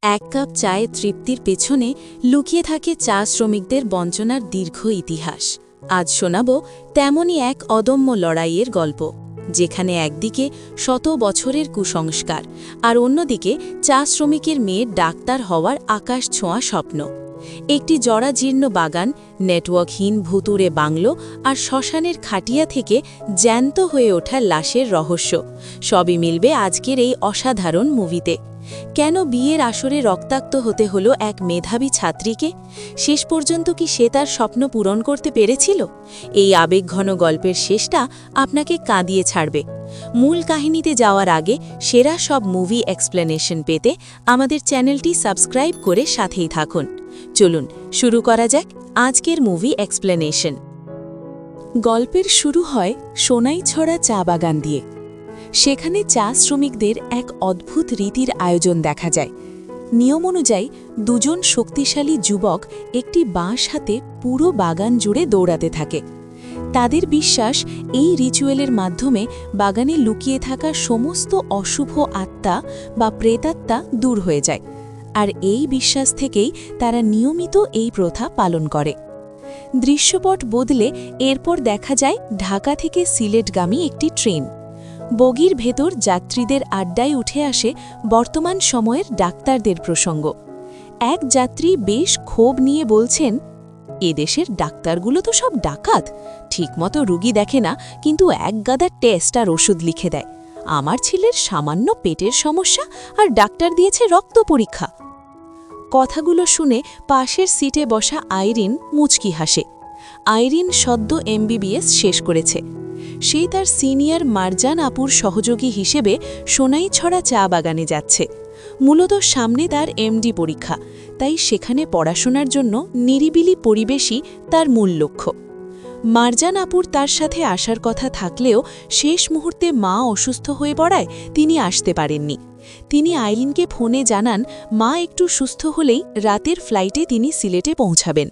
এক কাপ চায়ে তৃপ্তির পেছনে লুকিয়ে থাকে চা শ্রমিকদের বঞ্চনার দীর্ঘ ইতিহাস। আজ শোনাব তেমনই এক অদম্য লড়াইয়ের গল্প, যেখানে একদিকে শত বছরের কুসংস্কার আর অন্যদিকে চা শ্রমিকের মেয়ের ডাক্তার হওয়ার আকাশ ছোঁয়া স্বপ্ন। একটি জরাজীর্ণ বাগান, নেটওয়ার্কহীন ভুতুড়ে বাংলো আর শ্মশানের খাটিয়া থেকে জ্যান্ত হয়ে ওঠা লাশের রহস্য, সবই মিলবে আজকের এই অসাধারণ মুভিতে। কেন বিয়ের আসরে রক্তাক্ত হতে হলো এক মেধাবী ছাত্রীকে? শেষ পর্যন্ত কি সে তার স্বপ্ন পূরণ করতে পেরেছিল? এই আবেগঘন গল্পের শেষটা আপনাকে কাঁদিয়ে ছাড়বে। মূল কাহিনীতে যাওয়ার আগে সেরা সব মুভি এক্সপ্লেনেশন পেতে আমাদের চ্যানেলটি সাবস্ক্রাইব করে সাথেই থাকুন। চলুন শুরু করা যাক আজকের মুভি এক্সপ্লেনেশন। গল্পের শুরু হয় সোনাইছড়া চা বাগান দিয়ে। সেখানে চা শ্রমিকদের এক অদ্ভুত রীতির আয়োজন দেখা যায়। নিয়ম অনুযায়ী দুজন শক্তিশালী যুবক একটি বাঁশ হাতে পুরো বাগান জুড়ে দৌড়াতে থাকে। তাদের বিশ্বাস, এই রিচুয়ালের মাধ্যমে বাগানে লুকিয়ে থাকা সমস্ত অশুভ আত্মা বা প্রেতাত্মা দূর হয়ে যায়, আর এই বিশ্বাস থেকেই তারা নিয়মিত এই প্রথা পালন করে। দৃশ্যপট বদলে এরপর দেখা যায় ঢাকা থেকে সিলেটগামী একটি ট্রেন। বগির ভেতর যাত্রীদের আড্ডায় উঠে আসে বর্তমান সময়ের ডাক্তারদের প্রসঙ্গ। এক যাত্রী বেশ ক্ষোভ নিয়ে বলছেন, এদেশের ডাক্তারগুলো তো সব ডাকাত, ঠিকমতো রুগী দেখে না, কিন্তু এক গাদা টেস্ট আর ওষুধ লিখে দেয়। আমার ছেলের সামান্য পেটের সমস্যা আর ডাক্তার দিয়েছে রক্ত পরীক্ষা। কথাগুলো শুনে পাশের সিটে বসা আইরিন মুচকি হাসে। আইরিন সদ্য এমবিবিএস শেষ করেছে। সে তার সিনিয়র মারজান আপুর সহযোগী হিসেবে সোনাইছড়া চা বাগানে যাচ্ছে। মূলত সামনে তার এমডি পরীক্ষা, তাই সেখানে পড়াশোনার জন্য নিরিবিলি পরিবেশই তার মূল লক্ষ্য। মারজান আপুর তার সাথে আসার কথা থাকলেও শেষ মুহূর্তে মা অসুস্থ হয়ে পড়ায় তিনি আসতে পারেননি। তিনি আইরিনকে ফোনে জানান মা একটু সুস্থ হলেই রাতের ফ্লাইটে তিনি সিলেটে পৌঁছাবেন,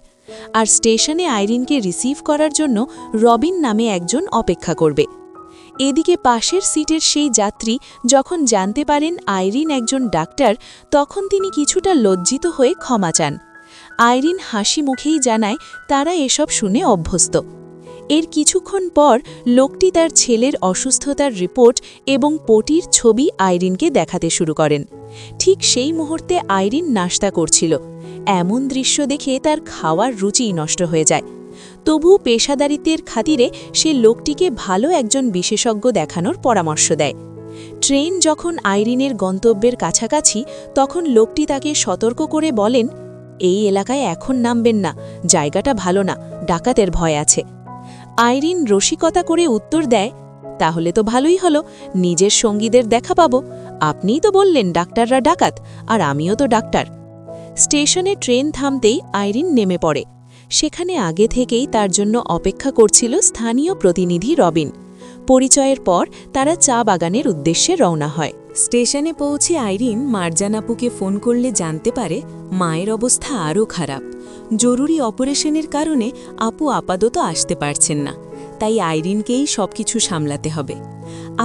আর স্টেশনে আইরিনকে রিসিভ করার জন্য রবিন নামে একজন অপেক্ষা করবে। এদিকে পাশের সিটের সেই যাত্রী যখন জানতে পারেন আইরিন একজন ডাক্তার, তখন তিনি কিছুটা লজ্জিত হয়ে ক্ষমা চান। আইরিন হাসি মুখেই জানায় তারা এসব শুনে অভ্যস্ত। এর কিছুক্ষণ পর লোকটি তার ছেলের অসুস্থতার রিপোর্ট এবং পটির ছবি আইরিনকে দেখাতে শুরু করেন। ঠিক সেই মুহূর্তে আইরিন নাস্তা করছিল। এমন দৃশ্য দেখে তার খাওয়ার রুচিই নষ্ট হয়ে যায়। তবু পেশাদারিত্বের খাতিরে সে লোকটিকে ভালো একজন বিশেষজ্ঞ দেখানোর পরামর্শ দেয়। ট্রেন যখন আইরিনের গন্তব্যের কাছাকাছি, তখন লোকটি তাকে সতর্ক করে বলেন, এই এলাকায় এখন নামবেন না, জায়গাটা ভালো না, ডাকাতের ভয় আছে। আইরিন রসিকতা করে উত্তর দেয়, তাহলে তো ভালোই হলো, নিজের সঙ্গীদের দেখা পাবো। আপনিই তো বললেন ডাক্তাররা ডাকাত, আর আমিও তো ডাক্তার। স্টেশনে ট্রেন থামতেই আইরিন নেমে পড়ে। সেখানে আগে থেকেই তার জন্য অপেক্ষা করছিল স্থানীয় প্রতিনিধি রবিন। পরিচয়ের পর তারা চা বাগানের উদ্দেশ্যে রওনা হয়। স্টেশনে পৌঁছে আইরিন মারজান আপুকে ফোন করলে জানতে পারে মায়ের অবস্থা আরও খারাপ। জরুরি অপারেশনের কারণে আপু আপাতত আসতে পারছেন না, তাই আইরিনকেই সবকিছু সামলাতে হবে।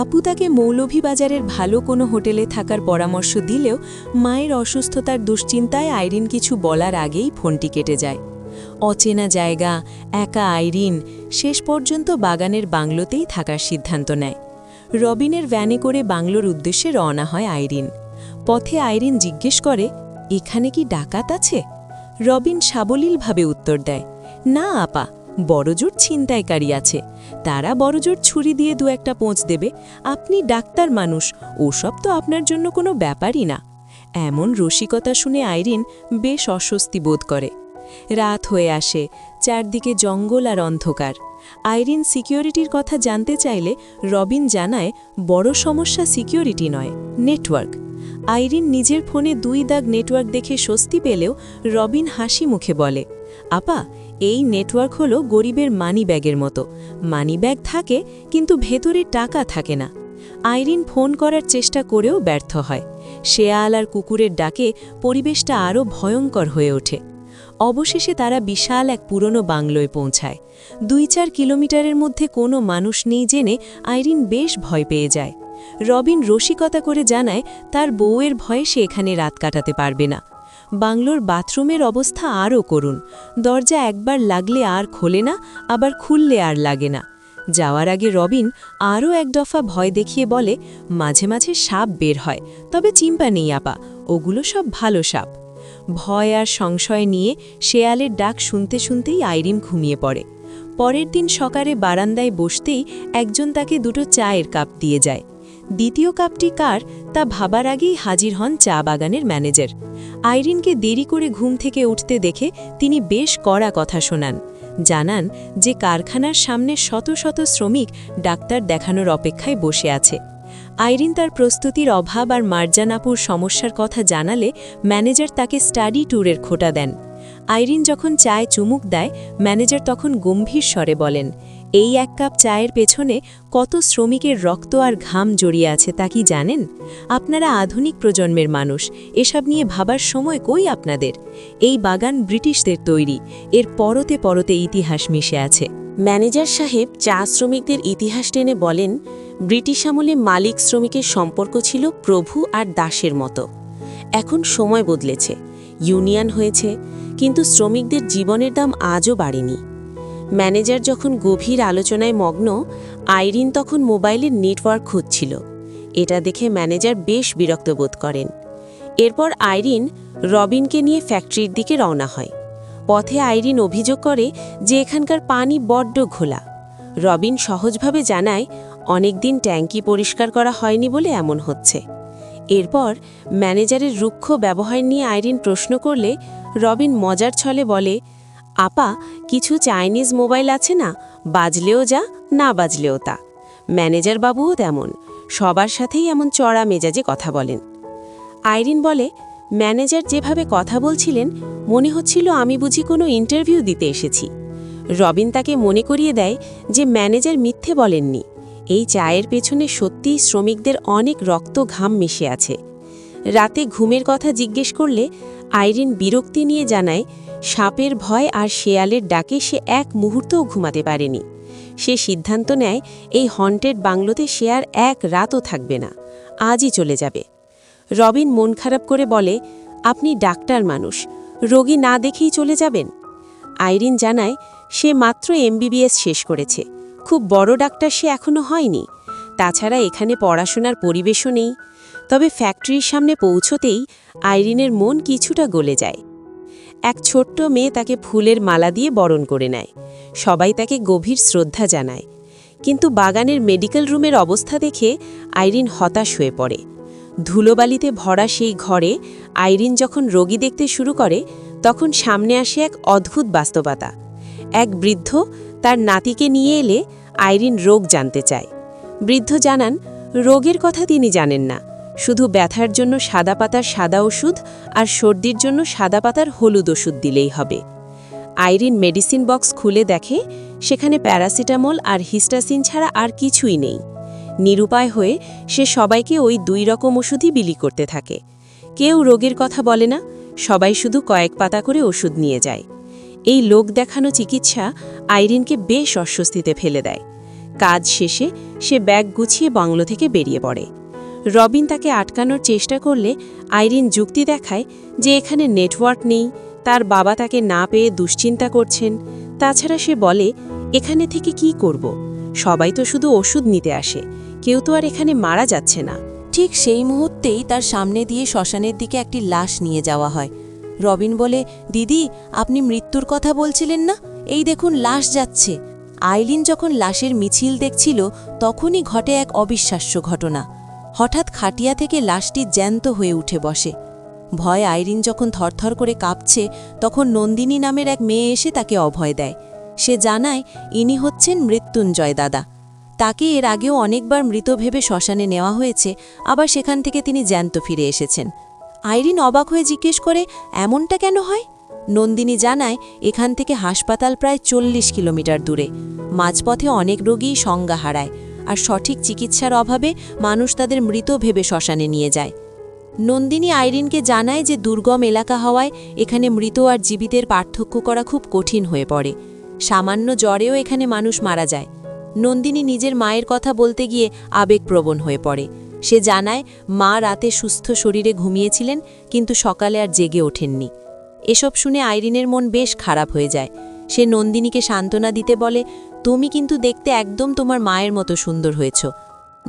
আপু তাকে মৌলভীবাজারের ভালো কোনো হোটেলে থাকার পরামর্শ দিলেও মায়ের অসুস্থতার দুশ্চিন্তায় আইরিন কিছু বলার আগেই ফোনটি কেটে যায়। অচেনা জায়গা, একা আইরিন শেষ পর্যন্ত বাগানের বাংলোতেই থাকার সিদ্ধান্ত নেয়। রবিনের ভ্যানে করে বাংলোর উদ্দেশ্যে রওনা হয় আইরিন। পথে আইরিন জিজ্ঞেস করে, এখানে কি ডাকাত আছে? রবিন সাবলীলভাবে উত্তর দেয়, না আপা, বড়জোর ছিনতাইকারী আছে। তারা বড়জোর ছুরি দিয়ে দু একটা পোঁচ দেবে। আপনি ডাক্তার মানুষ, ওসব তো আপনার জন্য কোনো ব্যাপারই না। এমন রসিকতা শুনে আইরিন বেশ অস্বস্তি বোধ করে। রাত হয়ে আসে, চারদিকে জঙ্গল আর অন্ধকার। আইরিন সিকিউরিটির কথা জানতে চাইলে রবিন জানায় বড় সমস্যা সিকিউরিটি নয়, নেটওয়ার্ক। আইরিন নিজের ফোনে 2 দাগ নেটওয়ার্ক দেখে স্বস্তি পেলেও রবিন হাসি মুখে বলে, আপা, এই নেটওয়ার্ক হলো গরিবের মানি ব্যাগের মতো। মানি ব্যাগ থাকে, কিন্তু ভেতরে টাকা থাকে না। আইরিন ফোন করার চেষ্টা করেও ব্যর্থ হয়। শেয়াল আর কুকুরের ডাকে পরিবেশটা আরও ভয়ঙ্কর হয়ে ওঠে। অবশেষে তারা বিশাল এক পুরনো বাংলোয় পৌঁছায়। 2-4 কিলোমিটারের মধ্যে কোনো মানুষ নেই জেনে আইরিন বেশ ভয় পেয়ে যায়। রবিন রসিকতা করে জানায় তার বউয়ের ভয়ে সে এখানে রাত কাটাতে পারবে না। বাংলোর বাথরুমের অবস্থা আরও করুণ। দরজা একবার লাগলে আর খোলে না, আবার খুললে আর লাগে না। যাওয়ার আগে রবিন আরও এক দফা ভয় দেখিয়ে বলে, মাঝে মাঝে সাপ বের হয়, তবে চিম্পা নেই আপা, ওগুলো সব ভালো সাপ। ভয় আর সংশয় নিয়ে শেয়ালের ডাক শুনতে শুনতেই আইরিন ঘুমিয়ে পড়ে। পরের দিন সকালে বারান্দায় বসতেই একজন তাকে দুটো চায়ের কাপ দিয়ে যায়। দ্বিতীয় কাপটি কার তা ভাবার আগেই হাজির হন চা বাগানের ম্যানেজার। আইরিনকে দেরি করে ঘুম থেকে উঠতে দেখে তিনি বেশ কড়া কথা শোনান। জানান যে কারখানার সামনে শত শত শ্রমিক ডাক্তার দেখানোর অপেক্ষায় বসে আছে। আইরিন তার প্রস্তুতির অভাব আর মার্জানাপুর সমস্যার কথা জানালে ম্যানেজার তাকে স্টাডি ট্যুরের খোটা দেন। আইরিন যখন চায়ে চুমুক দেয়, ম্যানেজার তখন গম্ভীর স্বরে বলেন, এই এক কাপ চায়ের পেছনে কত শ্রমিকের রক্ত আর ঘাম জড়িয়ে আছে তা কি জানেন? আপনারা আধুনিক প্রজন্মের মানুষ, এসব নিয়ে ভাবার সময় কই আপনাদের? এই বাগান ব্রিটিশদের তৈরি, এর পরতে পরতে ইতিহাস মিশে আছে। ম্যানেজার সাহেব চা শ্রমিকদের ইতিহাস টেনে বলেন, ব্রিটিশ আমলে মালিক শ্রমিকের সম্পর্ক ছিল প্রভু আর দাসের মতো। এখন সময় বদলেছে, ইউনিয়ন হয়েছে, কিন্তু শ্রমিকদের জীবনের দাম আজও বাড়েনি। ম্যানেজার যখন গভীর আলোচনায় মগ্ন, আইরিন তখন মোবাইলের নেটওয়ার্ক খুঁজছিল। এটা দেখে ম্যানেজার বেশ বিরক্ত বোধ করেন। এরপর আইরিন রবিনকে নিয়ে ফ্যাক্টরির দিকে রওনা হয়। পথে আইরিন অভিযোগ করে যে এখানকার পানি বড্ড ঘোলা। রবিন সহজভাবে জানায় অনেকদিন ট্যাঙ্কি পরিষ্কার করা হয়নি বলে এমন হচ্ছে। এরপর ম্যানেজারের রুক্ষ ব্যবহার নিয়ে আইরিন প্রশ্ন করলে রবিন মজার ছলে বলে, আপা, কিছু চাইনিজ মোবাইল আছে না, বাজলেও যা, না বাজলেও তা। ম্যানেজার বাবুও তেমন, সবার সাথেই এমন চড়া মেজাজে কথা বলেন। আইরিন বলে, ম্যানেজার যেভাবে কথা বলছিলেন মনে হচ্ছিল আমি বুঝি কোনো ইন্টারভিউ দিতে এসেছি। রবিন তাকে মনে করিয়ে দেয় যে ম্যানেজার মিথ্যে বলেননি, এই চায়ের পেছনে সত্যিই শ্রমিকদের অনেক রক্ত ঘাম মিশে আছে। রাতে ঘুমের কথা জিজ্ঞেস করলে আইরিন বিরক্তি নিয়ে জানায়, সাপের ভয় আর শেয়ালের ডাকে সে এক মুহূর্তও ঘুমাতে পারেনি। সে সিদ্ধান্ত নেয় এই হন্টেড বাংলোতে সে আর এক রাতও থাকবে না, আজই চলে যাবে। রবিন মন খারাপ করে বলে, আপনি ডাক্তার মানুষ, রোগী না দেখেই চলে যাবেন? আইরিন জানায় সে মাত্র এমবিবিএস শেষ করেছে, খুব বড় ডাক্তার সে এখনো হয়নি। তাছাড়া এখানে পড়াশোনার পরিবেশও নেই। তবে ফ্যাক্টরির সামনে পৌঁছতেই আইরিনের মন কিছুটা গলে যায়। এক ছোট্ট মেয়ে তাকে ফুলের মালা দিয়ে বরণ করে নেয়। সবাই তাকে গভীর শ্রদ্ধা জানায়। কিন্তু বাগানের মেডিকেল রুমের অবস্থা দেখে আইরিন হতাশ হয়ে পড়ে। ধুলোবালিতে ভরা সেই ঘরে আইরিন যখন রোগী দেখতে শুরু করে, তখন সামনে আসে এক অদ্ভুত বাস্তবতা। এক বৃদ্ধ তার নাতিকে নিয়ে এলে আইরিন রোগ জানতে চায়। বৃদ্ধ জানান রোগের কথা তিনি জানেন না, শুধু ব্যথার জন্য সাদা পাতার সাদা ওষুধ আর সর্দির জন্য সাদা পাতার হলুদ ওষুধ দিলেই হবে। আইরিন মেডিসিন বক্স খুলে দেখে সেখানে প্যারাসিটামল আর হিস্টাসিন ছাড়া আর কিছুই নেই। নিরুপায় হয়ে সে সবাইকে ওই 2 রকম ওষুধই বিলি করতে থাকে। কেউ রোগের কথা বলে না, সবাই শুধু কয়েক পাতা করে ওষুধ নিয়ে যায়। এই লোক দেখানো চিকিৎসা আইরিনকে বেশ অস্বস্তিতে ফেলে দেয়। কাজ শেষে সে ব্যাগ গুছিয়ে বাংলো থেকে বেরিয়ে পড়ে। রবিন তাকে আটকানোর চেষ্টা করলে আইরিন যুক্তি দেখায় যে এখানে নেটওয়ার্ক নেই, তার বাবা তাকে না পেয়ে দুশ্চিন্তা করছেন। তাছাড়া সে বলে, এখানে থেকে কি করব? সবাই তো শুধু ওষুধ নিতে আসে, কেউ তো আর এখানে মারা যাচ্ছে না। ঠিক সেই মুহূর্তেই তার সামনে দিয়ে শ্মশানের দিকে একটি লাশ নিয়ে যাওয়া হয়। রবিন বলে, দিদি, আপনি মৃত্যুর কথা বলছিলেন না? এই দেখুন লাশ যাচ্ছে। আইরিন যখন লাশের মিছিল দেখছিল তখনই ঘটে এক অবিশ্বাস্য ঘটনা। হঠাৎ খাটিয়া থেকে লাশটি জ্যান্ত হয়ে উঠে বসে। ভয় আইরিন যখন থরথর করে কাঁপছে, তখন নন্দিনী নামের এক মেয়ে এসে তাকে অভয় দেয়। সে জানায় ইনি হচ্ছেন মৃত্যুঞ্জয় দাদা। তাকে এর আগেও অনেকবার মৃত ভেবে শ্মশানে নেওয়া হয়েছে, আবার সেখান থেকে তিনি জ্যান্ত ফিরে এসেছেন। আইরিন অবাক হয়ে জিজ্ঞেস করে, এমনটা কেন হয়? নন্দিনী জানায় এখান থেকে হাসপাতাল প্রায় 40 কিলোমিটার দূরে। মাঝপথে অনেক রোগীই সংজ্ঞা হারায়, আর সঠিক চিকিৎসার অভাবে মানুষ তাদের মৃত ভেবে শ্মশানে নিয়ে যায়। নন্দিনী আইরিনকে জানায় যে দুর্গম এলাকা হওয়ায় এখানে মৃত আর জীবিতের পার্থক্য করা খুব কঠিন হয়ে পড়ে। সামান্য জ্বরেও এখানে মানুষ মারা যায়। নন্দিনী নিজের মায়ের কথা বলতে গিয়ে আবেগপ্রবণ হয়ে পড়ে। সে জানায় মা রাতে সুস্থ শরীরে ঘুমিয়েছিলেন, কিন্তু সকালে আর জেগে ওঠেননি। এসব শুনে আইরিনের মন বেশ খারাপ হয়ে যায়। সে নন্দিনীকে সান্ত্বনা দিতে বলে, তুমি কিন্তু দেখতে একদম তোমার মায়ের মতো সুন্দর হয়েছ।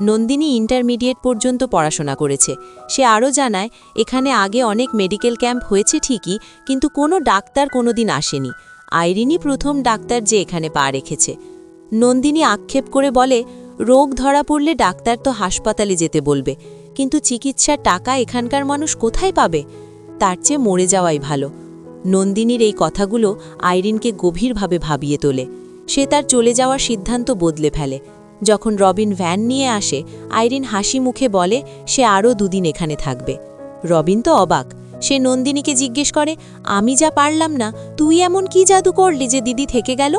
নন্দিনী ইন্টারমিডিয়েট পর্যন্ত পড়াশোনা করেছে। সে আরও জানায়, এখানে আগে অনেক মেডিকেল ক্যাম্প হয়েছে ঠিকই, কিন্তু কোনো ডাক্তার কোনোদিন আসেনি। আইরিনই প্রথম ডাক্তার যে এখানে পা রেখেছে। নন্দিনী আক্ষেপ করে বলে, রোগ ধরা পড়লে ডাক্তার তো হাসপাতালে যেতে বলবে, কিন্তু চিকিৎসার টাকা এখানকার মানুষ কোথায় পাবে? তার চেয়ে মরে যাওয়াই ভালো। নন্দিনীর এই কথাগুলো আইরিনকে গভীরভাবে ভাবিয়ে তোলে। সে তার চলে যাওয়ার সিদ্ধান্ত বদলে ফেলে। যখন রবিন ভ্যান নিয়ে আসে, আইরিন হাসি মুখে বলে সে আরও 2 দিন এখানে থাকবে। রবিন তো অবাক। সে নন্দিনীকে জিজ্ঞেস করে, আমি যা পারলাম না, তুই এমন কি জাদু করলি যে দিদি থেকে গেল?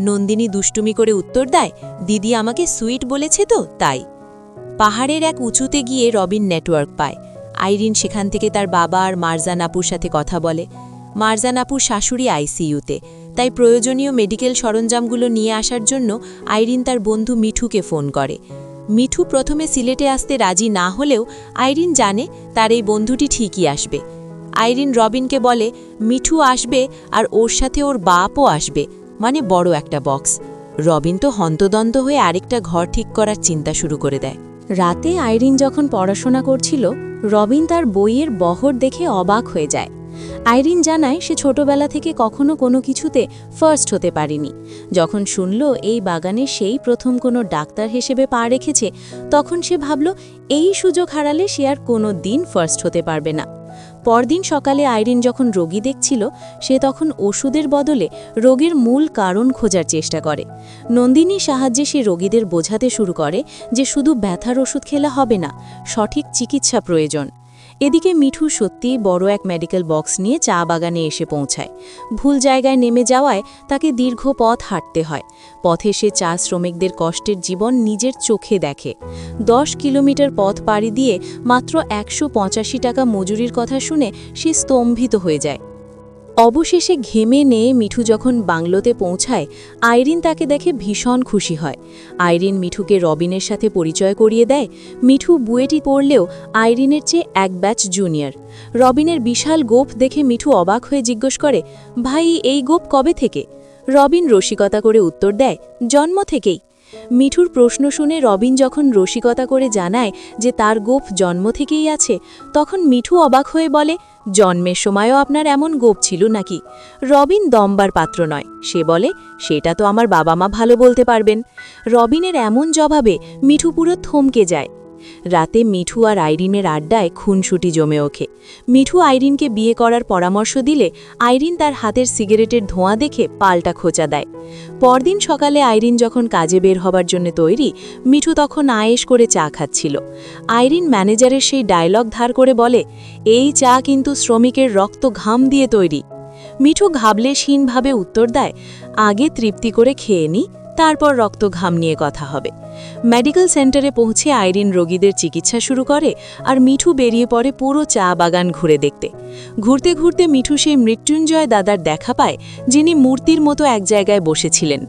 নন্দিনী দুষ্টুমি করে উত্তর দেয়, দিদি আমাকে সুইট বলেছে তো তাই। পাহাড়ের এক উঁচুতে গিয়ে রবিন নেটওয়ার্ক পায়। আইরিন সেখান থেকে তার বাবা আর মারজান আপুর সাথে কথা বলে। মারজান আপুর শাশুড়ি আইসিইউতে, তাই প্রয়োজনীয় মেডিকেল সরঞ্জামগুলো নিয়ে আসার জন্য আইরিন তার বন্ধু মিঠুকে ফোন করে। মিঠু প্রথমে সিলেটে আসতে রাজি না হলেও আইরিন জানে তার এই বন্ধুটি ঠিকই আসবে। আইরিন রবিনকে বলে মিঠু আসবে আর ওর সাথে ওর বাপও আসবে, মানে বড় একটা বক্স। রবিন তো হন্তদন্ত হয়ে আরেকটা ঘর ঠিক করার চিন্তা শুরু করে দেয়। রাতে আইরিন যখন পড়াশোনা করছিল, রবিন তার বইয়ের বহর দেখে অবাক হয়ে যায়। আইরিন জানায় সে ছোটবেলা থেকে কখনো কোনো কিছুতে ফার্স্ট হতে পারেনি। যখন শুনল এই বাগানে সেই প্রথম কোনো ডাক্তার হিসেবে পা রেখেছে, তখন সে ভাবল এই সুযোগ হারালে সে আর কোনো দিন ফার্স্ট হতে পারবে না। পরদিন সকালে আইরিন যখন রোগী দেখছিল, সে তখন ওষুধের বদলে রোগের মূল কারণ খোঁজার চেষ্টা করে। নন্দিনীর সাহায্যে সে রোগীদের বোঝাতে শুরু করে যে শুধু ব্যথার ওষুধ খেলে হবে না, সঠিক চিকিৎসা প্রয়োজন। এদিকে মিঠু সত্যিই বড় এক মেডিকেল বক্স নিয়ে চা বাগানে এসে পৌঁছায়। ভুল জায়গায় নেমে যাওয়ায় তাকে দীর্ঘ পথ হাঁটতে হয়। পথে সে চা শ্রমিকদের কষ্টের জীবন নিজের চোখে দেখে। 10 কিলোমিটার পথ পাড়ি দিয়ে মাত্র 185 টাকা মজুরির কথা শুনে সে স্তম্ভিত হয়ে যায়। অবশেষে ঘেমে নিয়ে মিঠু যখন বাংলোতে পৌঁছায়, আইরিন তাকে দেখে ভীষণ খুশি হয়। আইরিন মিঠুকে রবিনের সাথে পরিচয় করিয়ে দেয়। মিঠু বুয়েটি পড়লেও আইরিনের চেয়ে 1 ব্যাচ জুনিয়র। রবিনের বিশাল গোঁফ দেখে মিঠু অবাক হয়ে জিজ্ঞেস করে, ভাই এই গোঁফ কবে থেকে? রবিন রসিকতা করে উত্তর দেয়, জন্ম থেকেই। মিঠুর প্রশ্ন শুনে রবিন যখন রসিকতা করে জানায় যে তার গোঁফ জন্ম থেকেই আছে, তখন মিঠু অবাক হয়ে বলে, জন্মের সময়ও আপনার এমন গোঁফ ছিল নাকি? রবিন দমবার পাত্র নয়। সে বলে, সেটা তো আমার বাবা মা ভালো বলতে পারবেন। রবিনের এমন জবাবে মিঠু পুরো থমকে যায়। রাতে মিঠু আর আইরিনের আড্ডায় খুনসুটি জমে ওঠে। মিঠু আইরিনকে বিয়ে করার পরামর্শ দিলে আইরিন তার হাতের সিগারেটের ধোঁয়া দেখে পাল্টা খোঁচা দেয়। পরদিন সকালে আইরিন যখন কাজে বের হবার জন্য তৈরি, মিঠু তখন আয়েশ করে চা খাচ্ছিল। আইরিন ম্যানেজারের সেই ডায়লগ ধার করে বলে, এই চা কিন্তু শ্রমিকের রক্ত ঘাম দিয়ে তৈরি। মিঠু ঘাবলেশহীনভাবে উত্তর দেয়, আগে তৃপ্তি করে খেয়ে নি, তারপর রক্ত ঘাম নিয়ে কথা হবে। মেডিকেল সেন্টারে পৌঁছে আইরিন রোগীদের চিকিৎসা শুরু করে আর মিঠু বেরিয়ে পড়ে পুরো চা বাগান ঘুরে দেখতে। ঘুরতে ঘুরতে মিঠু সেই মৃত্যুঞ্জয় দাদার দেখা পায়, যিনি মূর্তির মতো এক জায়গায় বসেছিলেন।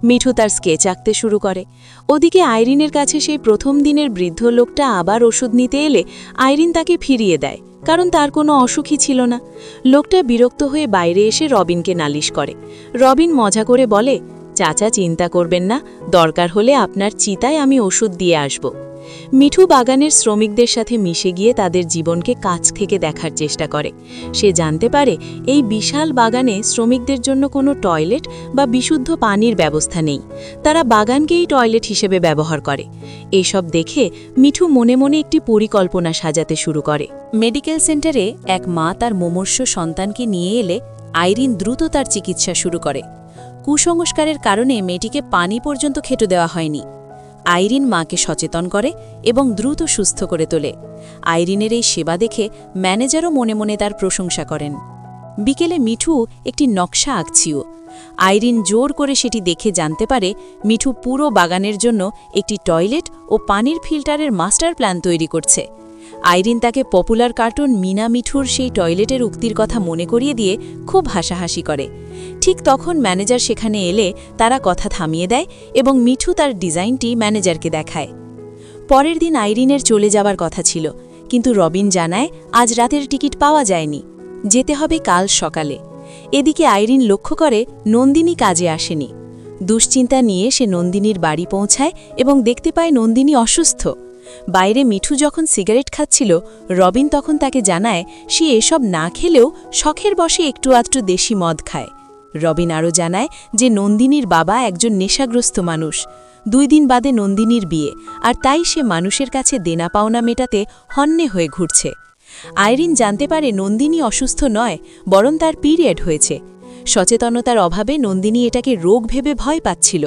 মিঠু তার স্কেচ আঁকতে শুরু করে। ওদিকে আইরিনের কাছে সেই প্রথম দিনের বৃদ্ধ লোকটা আবার ওষুধ নিতে এলে আইরিন তাকে ফিরিয়ে দেয়, কারণ তার কোনো অসুখই ছিল না। লোকটা বিরক্ত হয়ে বাইরে এসে রবিনকে নালিশ করে। রবিন মজা করে বলে, চাচা চিন্তা করবেন না, দরকার হলে আপনার চিতায় আমি ওষুধ দিয়ে আসব। মিঠু বাগানের শ্রমিকদের সাথে মিশে গিয়ে তাদের জীবনকে কাছ থেকে দেখার চেষ্টা করে। সে জানতে পারে এই বিশাল বাগানে শ্রমিকদের জন্য কোনো টয়লেট বা বিশুদ্ধ পানির ব্যবস্থা নেই। তারা বাগানকেই টয়লেট হিসেবে ব্যবহার করে। এসব দেখে মিঠু মনে মনে একটি পরিকল্পনা সাজাতে শুরু করে। মেডিকেল সেন্টারে এক মা তার মুমূর্ষু সন্তানকে নিয়ে এলে আইরিন দ্রুত তার চিকিৎসা শুরু করে। কুসংস্কারের কারণে মেয়েটিকে পানি পর্যন্ত খেতে দেওয়া হয়নি। আইরিন মাকে সচেতন করে এবং দ্রুত সুস্থ করে তোলে। আইরিনের এই সেবা দেখে ম্যানেজারও মনে মনে তার প্রশংসা করেন। বিকেলে মিঠু একটি নকশা আঁকছিল। আইরিন জোর করে সেটি দেখে জানতে পারে মিঠু পুরো বাগানের জন্য একটি টয়লেট ও পানির ফিল্টারের মাস্টার প্ল্যান তৈরি করছে। আইরিন তাকে পপুলার কার্টুন মিনা মিঠুর সেই টয়লেটের উক্তির কথা মনে করিয়ে দিয়ে খুব হাসাহাসি করে। ঠিক তখন ম্যানেজার সেখানে এলে তারা কথা থামিয়ে দেয় এবং মিঠু তার ডিজাইনটি ম্যানেজারকে দেখায়। পরের দিন আইরিনের চলে যাবার কথা ছিল, কিন্তু রবিন জানায় আজ রাতের টিকিট পাওয়া যায়নি, যেতে হবে কাল সকালে। এদিকে আইরিন লক্ষ্য করে নন্দিনী কাজে আসেনি। দুশ্চিন্তা নিয়ে সে নন্দিনীর বাড়ি পৌঁছায় এবং দেখতে পায় নন্দিনী অসুস্থ। বাইরে মিঠু যখন সিগারেট খাচ্ছিল, রবিন তখন তাকে জানায় সে এসব না খেলেও শখের বশে একটু আধটু দেশি মদ খায়। রবিন আরও জানায় যে নন্দিনীর বাবা একজন নেশাগ্রস্ত মানুষ। 2 দিন বাদে নন্দিনীর বিয়ে, আর তাই সে মানুষের কাছে দেনা পাওনা মেটাতে হন্যে হয়ে ঘুরছে। আইরিন জানতে পারে নন্দিনী অসুস্থ নয়, বরং তার পিরিয়ড হয়েছে। সচেতনতার অভাবে নন্দিনী এটাকে রোগ ভেবে ভয় পাচ্ছিল,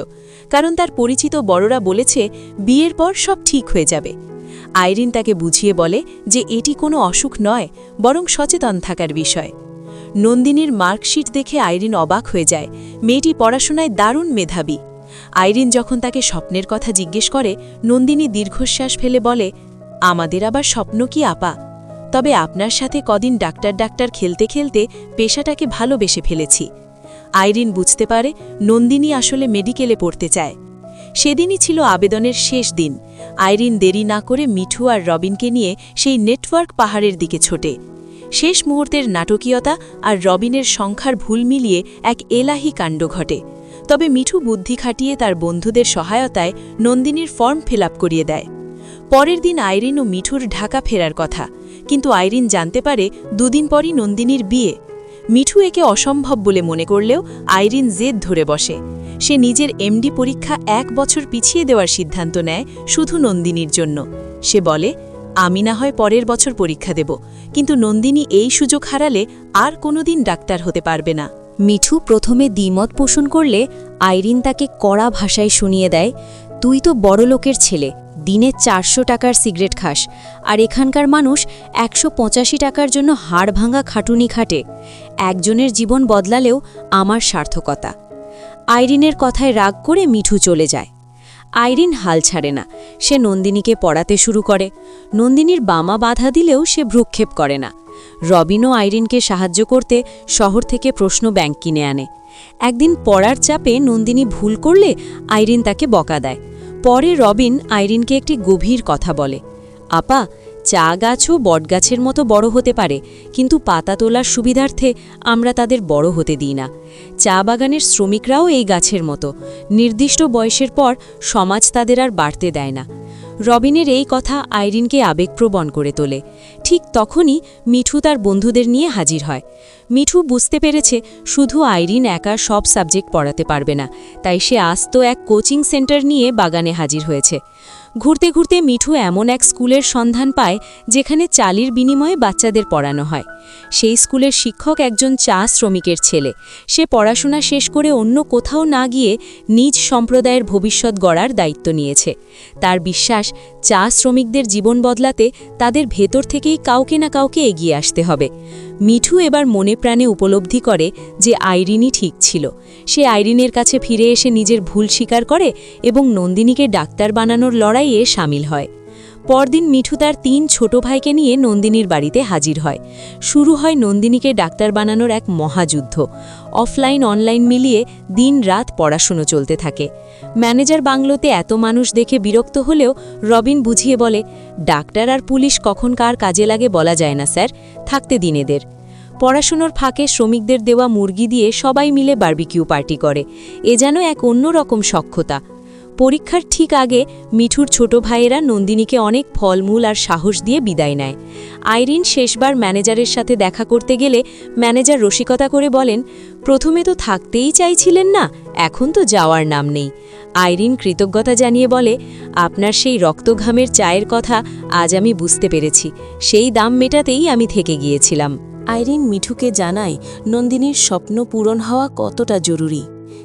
কারণ তার পরিচিত বড়রা বলেছে বিয়ের পর সব ঠিক হয়ে যাবে। আইরিন তাকে বুঝিয়ে বলে যে এটি কোনো অসুখ নয়, বরং সচেতন থাকার বিষয়। নন্দিনীর মার্কশিট দেখে আইরিন অবাক হয়ে যায়। মেয়েটি পড়াশোনায় দারুণ মেধাবী। আইরিন যখন তাকে স্বপ্নের কথা জিজ্ঞেস করে, নন্দিনী দীর্ঘশ্বাস ফেলে বলে, আমাদের আবার স্বপ্ন কি আপা? তবে আপনার সাথে কদিন ডাক্তার খেলতে খেলতে পেশাটাকে ভালোবেসে ফেলেছি। আইরিন বুঝতে পারে নন্দিনী আসলে মেডিকেলে পড়তে চায়। সেদিনই ছিল আবেদনের শেষ দিন। আইরিন দেরি না করে মিঠু আর রবিনকে নিয়ে সেই নেটওয়ার্ক পাহাড়ের দিকে ছোটে। শেষ মুহূর্তের নাটকীয়তা আর রবিনের সংখ্যার ভুল মিলিয়ে এক এলাহি কাণ্ড ঘটে। তবে মিঠু বুদ্ধি খাটিয়ে তার বন্ধুদের সহায়তায় নন্দিনীর ফর্ম ফিল আপ করিয়ে দেয়। পরের দিন আইরিন ও মিঠুর ঢাকা ফেরার কথা, কিন্তু আইরিন জানতে পারে 2 দিন পরই নন্দিনীর বিয়ে। মিঠু একে অসম্ভব বলে মনে করলেও আইরিন জেদ ধরে বসে। সে নিজের এমডি পরীক্ষা 1 বছর পিছিয়ে দেওয়ার সিদ্ধান্ত নেয় শুধু নন্দিনীর জন্য। সে বলে, আমি না হয় পরের বছর পরীক্ষা দেব, কিন্তু নন্দিনী এই সুযোগ হারালে আর কোনোদিন ডাক্তার হতে পারবে না। মিঠু প্রথমে দ্বিমত পোষণ করলে আইরিন তাকে কড়া ভাষায় শুনিয়ে দেয়, তুই তো বড়লোকের ছেলে, দিনে 400 টাকার সিগারেট খাস, আর এখানকার মানুষ 185 টাকার জন্য হাড় ভাঙা খাটুনি খাটে। একজনের জীবন বদলালেও আমার সার্থকতা। আইরিনের কথায় রাগ করে মিঠু চলে যায়। আইরিন হাল ছাড়ে না, সে নন্দিনীকে পড়াতে শুরু করে। নন্দিনীর বামা বাধা দিলেও সে ভ্রুক্ষেপ করে না। রবিনও আইরিনকে সাহায্য করতে শহর থেকে প্রশ্ন ব্যাংক কিনে আনে। একদিন পড়ার চাপে নন্দিনী ভুল করলে আইরিন তাকে বকা দেয়। পরে রবিন আইরিনকে একটি গভীর কথা বলে, আপা, চা গাছও বটগাছের মতো বড় হতে পারে, কিন্তু পাতা তোলার সুবিধার্থে আমরা তাদের বড় হতে দিই না। চা বাগানের শ্রমিকরাও এই গাছের মতো, নির্দিষ্ট বয়সের পর সমাজ তাদের আর বাড়তে দেয় না। রবিনের এই কথা আইরিনকে আবেগপ্রবণ করে তোলে। ঠিক তখনই মিঠু তার বন্ধুদের নিয়ে হাজির হয়। মিঠু বুঝতে পেরেছে শুধু আইরিন একা সব সাবজেক্ট পড়াতে পারবে না, তাই সে আস্ত এক কোচিং সেন্টার নিয়ে বাগানে হাজির হয়েছে। ঘুরতে ঘুরতে মিঠু এমন এক স্কুলের সন্ধান পায় যেখানে চালির বিনিময়ে বাচ্চাদের পড়ানো হয়। সেই স্কুলের শিক্ষক একজন চা শ্রমিকের ছেলে। সে পড়াশোনা শেষ করে অন্য কোথাও না গিয়ে নিজ সম্প্রদায়ের ভবিষ্যৎ গড়ার দায়িত্ব নিয়েছে। তার বিশ্বাস, চা শ্রমিকদের জীবন বদলাতে তাদের ভেতর থেকেই কাউকে না কাউকে এগিয়ে আসতে হবে। মিঠু এবার মনে প্রাণে উপলব্ধি করে যে আইরিনই ঠিক ছিল। সে আইরিনের কাছে ফিরে এসে নিজের ভুল স্বীকার করে এবং নন্দিনীকে ডাক্তার বানানোর লড়াইয়ে সামিল হয়। পরদিন মিঠু তার 3 ছোট ভাইকে নিয়ে নন্দিনীর বাড়িতে হাজির হয়। শুরু হয় নন্দিনীকে ডাক্তার বানানোর এক মহাযুদ্ধ। অফলাইন অনলাইন মিলিয়ে দিন রাত পড়াশুনো চলতে থাকে। ম্যানেজার বাংলোতে এত মানুষ দেখে বিরক্ত হলেও রবিন বুঝিয়ে বলে, ডাক্তার আর পুলিশ কখন কার কাজে লাগে বলা যায় না স্যার, থাকতে দিন এদের। পড়াশুনোর ফাঁকে শ্রমিকদের দেওয়া মুরগি দিয়ে সবাই মিলে বারবিকিউ পার্টি করে। এ যেন এক অন্যরকম সখ্যতা। পরীক্ষার ঠিক আগে মিঠুর ছোট ভাইয়েরা নন্দিনীকে অনেক ফলমূল আর সাহস দিয়ে বিদায় নেয়। আইরিন শেষবার ম্যানেজারের সাথে দেখা করতে গেলে ম্যানেজার রসিকতা করে বলেন, প্রথমে তো থাকতেই চাইছিলেন না, এখন তো যাওয়ার নাম নেই। আইরিন কৃতজ্ঞতা জানিয়ে বলে, আপনার সেই রক্তঘামের চায়ের কথা আজ আমি বুঝতে পেরেছি, সেই দাম মেটাতেই আমি থেকে গিয়েছিলাম। আইরিন মিঠুকে জানায় নন্দিনীর স্বপ্ন পূরণ হওয়া কতটা জরুরি।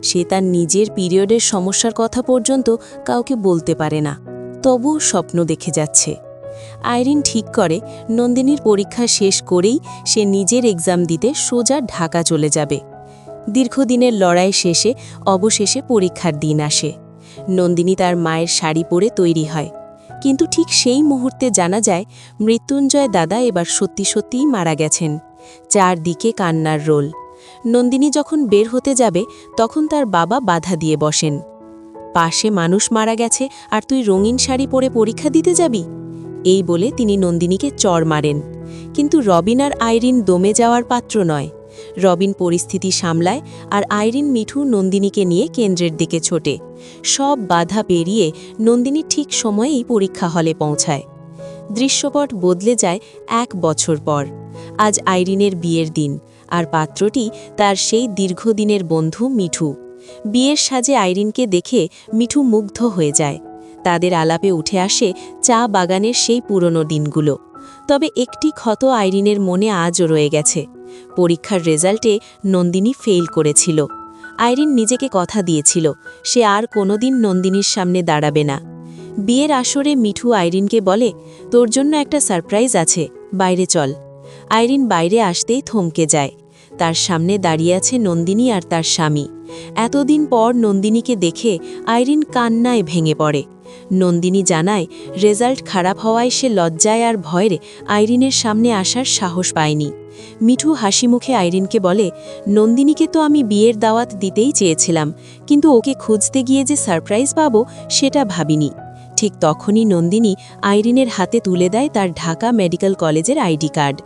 সে তার নিজের পিরিয়ডের সমস্যার কথা পর্যন্ত কাউকে বলতে পারে না, তবুও স্বপ্ন দেখে যাচ্ছে। আইরিন ঠিক করে নন্দিনীর পরীক্ষা শেষ করেই সে নিজের এক্সাম দিতে সোজা ঢাকা চলে যাবে। দীর্ঘদিনের লড়াই শেষে অবশেষে পরীক্ষার দিন আসে। নন্দিনী তার মায়ের শাড়ি পরে তৈরি হয়, কিন্তু ঠিক সেই মুহূর্তে জানা যায় মৃত্যুঞ্জয় দাদা এবার সত্যি সত্যিই মারা গেছেন। চারদিকে কান্নার রোল। নন্দিনী যখন বের হতে যাবে তখন তার বাবা বাধা দিয়ে বসেন। পাশে মানুষ মারা গেছে আর তুই রঙিন শাড়ি পরে পরীক্ষা দিতে যাবি? এই বলে তিনি নন্দিনীকে চড় মারেন। কিন্তু রবিন আর আইরিন দমে যাওয়ার পাত্র নয়। রবিন পরিস্থিতি সামলায় আর আইরিন মিঠু নন্দিনীকে নিয়ে কেন্দ্রের দিকে ছোটে। সব বাধা পেরিয়ে নন্দিনী ঠিক সময়েই পরীক্ষা হলে পৌঁছায়। দৃশ্যপট বদলে যায় 1 বছর পর। আজ আইরিনের বিয়ের দিন, আর পাত্রটি তার সেই দীর্ঘদিনের বন্ধু মিঠু। বিয়ের সাজে আইরিনকে দেখে মিঠু মুগ্ধ হয়ে যায়। তাদের আলাপে উঠে আসে চা বাগানের সেই পুরনো দিনগুলো। তবে একটি ক্ষত আইরিনের মনে আজও রয়ে গেছে। পরীক্ষার রেজাল্টে নন্দিনী ফেল করেছিল। আইরিন নিজেকে কথা দিয়েছিল সে আর কোনোদিন নন্দিনীর সামনে দাঁড়াবে না। বিয়ের আসরে মিঠু আইরিনকে বলে, তোর জন্য একটা সারপ্রাইজ আছে, বাইরে চল। আইরিন বাইরে আসতেই থমকে যায়। তার সামনে দাঁড়িয়ে আছে নন্দিনী আর তার স্বামী। এতদিন পর নন্দিনীকে দেখে আইরিন কান্নায় ভেঙে পড়ে। নন্দিনী জানায় রেজাল্ট খারাপ হওয়ায় সে লজ্জায় আর ভয়ে আইরিনের সামনে আসার সাহস পায়নি। মিঠু হাসি মুখে আইরিনকে বলে, নন্দিনীকে তো আমি বিয়ের দাওয়াত দিতেই চেয়েছিলাম, কিন্তু ওকে খুঁজতে গিয়ে যে সারপ্রাইজ পাবো সেটা ভাবিনি। ঠিক তখনই নন্দিনী আইরিনের হাতে তুলে দেয় তার ঢাকা মেডিকেল কলেজের আইডি কার্ড।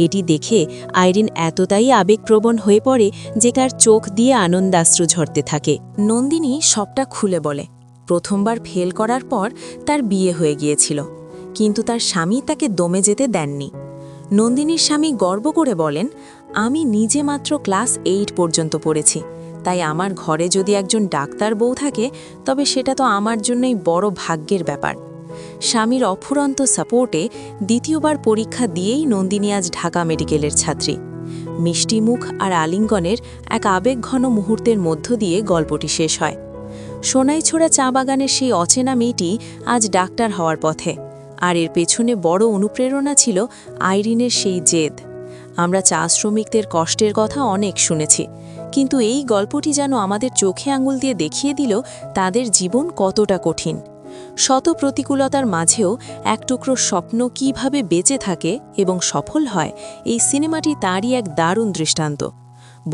এটি দেখে আইরিন এতটাই আবেগপ্রবণ হয়ে পড়ে যে তার চোখ দিয়ে আনন্দাশ্রু ঝরতে থাকে। নন্দিনী সবটা খুলে বলে, প্রথমবার ফেল করার পর তার বিয়ে হয়ে গিয়েছিল, কিন্তু তার স্বামী তাকে দমে যেতে দেননি। নন্দিনীর স্বামী গর্ব করে বলেন, আমি নিজে মাত্র ক্লাস 8 পর্যন্ত পড়েছি, তাই আমার ঘরে যদি একজন ডাক্তার বউ থাকে তবে সেটা তো আমার জন্যই বড় ভাগ্যের ব্যাপার। স্বামীর অফুরন্ত সাপোর্টে দ্বিতীয়বার পরীক্ষা দিয়েই নন্দিনী আজ ঢাকা মেডিকেলের ছাত্রী। মিষ্টি মুখ আর আলিঙ্গনের এক আবেগঘন মুহূর্তের মধ্য দিয়ে গল্পটি শেষ হয়। সোনাইছড়া চা বাগানের সেই অচেনা মেয়েটি আজ ডাক্তার হওয়ার পথে, আর এর পেছনে বড় অনুপ্রেরণা ছিল আইরিনের সেই জেদ। আমরা চা শ্রমিকদের কষ্টের কথা অনেক শুনেছি, কিন্তু এই গল্পটি যেন আমাদের চোখে আঙুল দিয়ে দেখিয়ে দিল তাদের জীবন কতটা কঠিন। শত প্রতিকূলতার মাঝেও এক টুকরো স্বপ্ন কিভাবে বেঁচে থাকে এবং সফল হয়, এই সিনেমাটি তারই এক দারুণ দৃষ্টান্ত।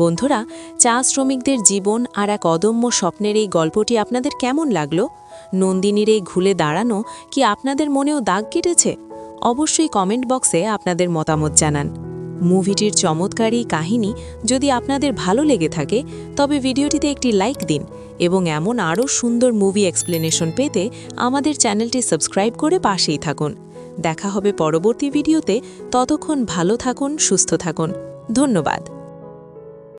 বন্ধুরা, চা শ্রমিকদের জীবন আর এক অদম্য স্বপ্নের এই গল্পটি আপনাদের কেমন লাগলো? নন্দিনীর এই ঘুলে দাঁড়ানো কি আপনাদের মনেও দাগ কেটেছে? অবশ্যই কমেন্ট বক্সে আপনাদের মতামত জানান। মুভিটির চমৎকার এই কাহিনী যদি আপনাদের ভালো লেগে থাকে তবে ভিডিওটিতে একটি লাইক দিন এবং এমন আরও সুন্দর মুভি এক্সপ্লেনেশন পেতে আমাদের চ্যানেলটি সাবস্ক্রাইব করে পাশেই থাকুন। দেখা হবে পরবর্তী ভিডিওতে। ততক্ষণ ভালো থাকুন, সুস্থ থাকুন। ধন্যবাদ।